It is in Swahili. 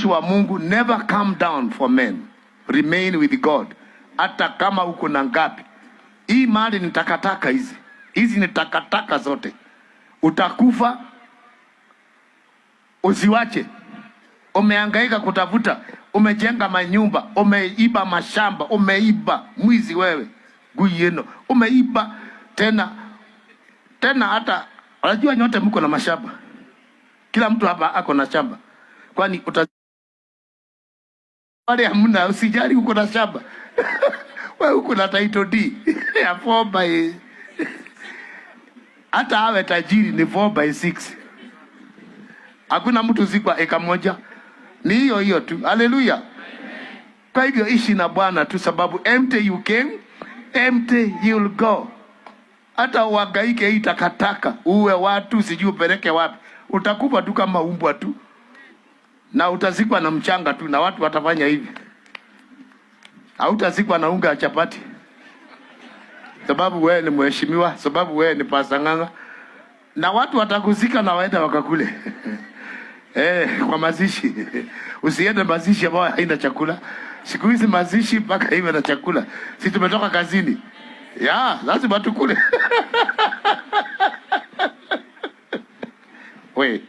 wa Mungu, never come down for men. Remain with God. Hata kama uko na ngapi. Hii mali ni takataka hizi. Hizi ni takataka zote. Utakufa, usiwache. Umehangaika kutafuta, umejenga manyumba, umeiba mashamba, umeiba, mwizi wewe. Guyeno, umeiba tena hata unajua nyote mko na mashamba. Kila mtu hapa ako na shamba. Kwani wale hamna, usijali uko na shamba. Wewe uko na title D ya 4/, hata awe tajiri ni 4/6. Hakuna mtu zikwa eka moja. Ni hiyo tu. Haleluya. Kwa hivyo ishi na Bwana tu, sababu empty you came, empty you'll go. Hata uhangaike hii takataka, uwe watu sijui upeleke wapi, utakufa tu kama umbwa tu. Na utazikwa na mchanga tu, na watu watafanya hivi. Hautazikwa na unga ya chapati. Sababu wewe ni mheshimiwa, sababu wewe ni Pastor Ng'ang'a. Na watu watakuzika na waenda wakakule. Kwa mazishi. Usiende mazishi ambayo haina chakula. Siku hizi mazishi mpaka iwe na chakula. Sisi tumetoka kazini. Ya, lazima tukule. Wait.